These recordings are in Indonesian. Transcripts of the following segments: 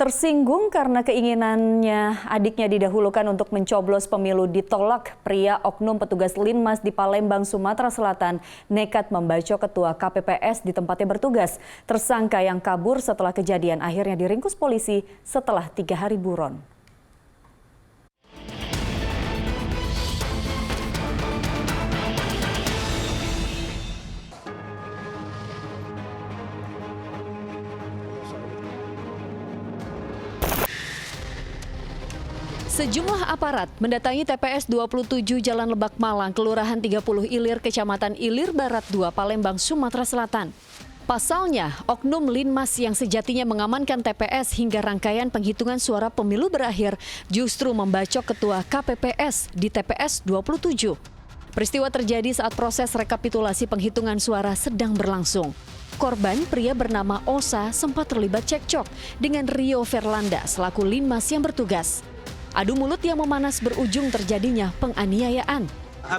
Tersinggung karena keinginannya adiknya didahulukan untuk mencoblos pemilu ditolak, pria oknum petugas Linmas di Palembang, Sumatera Selatan nekat membacok ketua KPPS di tempatnya bertugas. Tersangka yang kabur setelah kejadian akhirnya diringkus polisi setelah 3 hari buron. Sejumlah aparat mendatangi TPS 27 Jalan Lebak Malang, Kelurahan 30 Ilir, Kecamatan Ilir Barat 2, Palembang, Sumatera Selatan. Pasalnya, oknum Linmas yang sejatinya mengamankan TPS hingga rangkaian penghitungan suara pemilu berakhir justru membacok ketua KPPS di TPS 27. Peristiwa terjadi saat proses rekapitulasi penghitungan suara sedang berlangsung. Korban, pria bernama Osa, sempat terlibat cekcok dengan Rio Verlanda selaku Linmas yang bertugas. Adu mulut yang memanas berujung terjadinya penganiayaan.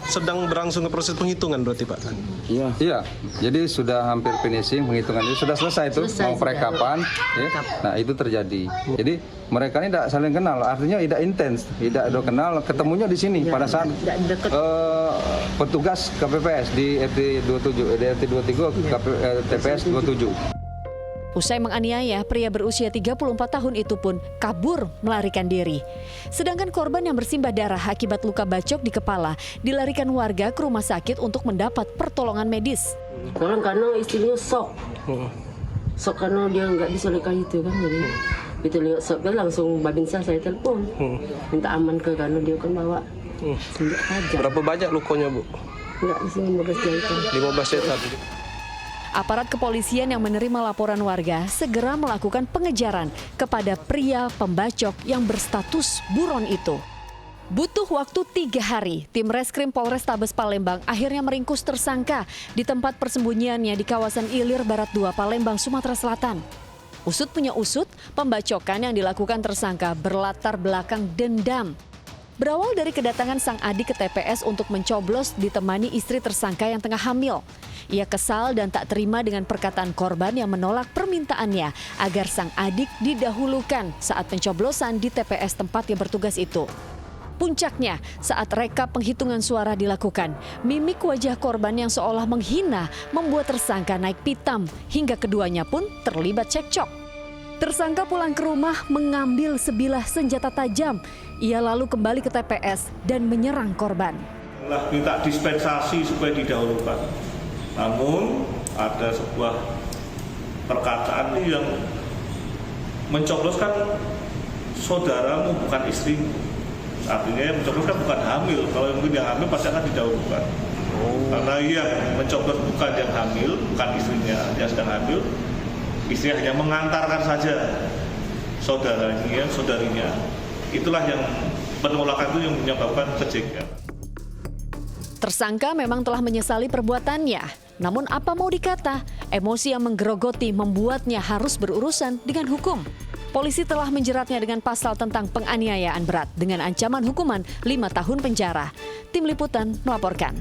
Sedang berlangsung proses penghitungan berarti Pak? Iya. Jadi sudah hampir finishing penghitungan itu sudah selesai itu mau perekapan. Ya. Nah itu terjadi. Jadi mereka ini tidak saling kenal, artinya tidak intens, tidak ada kenal. Ketemunya di sini pada saat petugas KPPS di RT 27, di RT 23 TPS 27. Usai menganiaya, pria berusia 34 tahun itu pun kabur melarikan diri. Sedangkan korban yang bersimbah darah akibat luka bacok di kepala dilarikan warga ke rumah sakit untuk mendapat pertolongan medis. Karena istrinya sok karena dia nggak bisa lihat itu kan, jadi itu lihat sok langsung babinsa saya telepon minta aman ke karena dia kan bawa senjata tajam. Berapa banyak lukanya Bu? Enggak, di sini 15 jahitan. 15 jahitan. Aparat kepolisian yang menerima laporan warga segera melakukan pengejaran kepada pria pembacok yang berstatus buron itu. Butuh waktu 3 hari, tim Reskrim Polrestabes Palembang akhirnya meringkus tersangka di tempat persembunyiannya di kawasan Ilir Barat 2, Palembang, Sumatera Selatan. Usut punya usut, pembacokan yang dilakukan tersangka berlatar belakang dendam. Berawal dari kedatangan sang adik ke TPS untuk mencoblos ditemani istri tersangka yang tengah hamil. Ia kesal dan tak terima dengan perkataan korban yang menolak permintaannya agar sang adik didahulukan saat pencoblosan di TPS tempat yang bertugas itu. Puncaknya, saat rekap penghitungan suara dilakukan, mimik wajah korban yang seolah menghina membuat tersangka naik pitam hingga keduanya pun terlibat cekcok. Tersangka pulang ke rumah mengambil sebilah senjata tajam. Ia lalu kembali ke TPS dan menyerang korban. Minta dispensasi supaya didahulukan. Namun ada sebuah perkataan yang mencobloskan saudaramu bukan istrimu. Artinya yang mencobloskan bukan hamil. Kalau mungkin yang hamil pasti akan didahulukan. Karena yang mencoblos bukan yang hamil, bukan istrinya yang sedang hamil. Istri hanya mengantarkan saja saudarinya. Itulah yang penolakan itu yang menyebabkan kejengkelan. Tersangka memang telah menyesali perbuatannya. Namun apa mau dikata, emosi yang menggerogoti membuatnya harus berurusan dengan hukum. Polisi telah menjeratnya dengan pasal tentang penganiayaan berat dengan ancaman hukuman 5 tahun penjara. Tim Liputan melaporkan.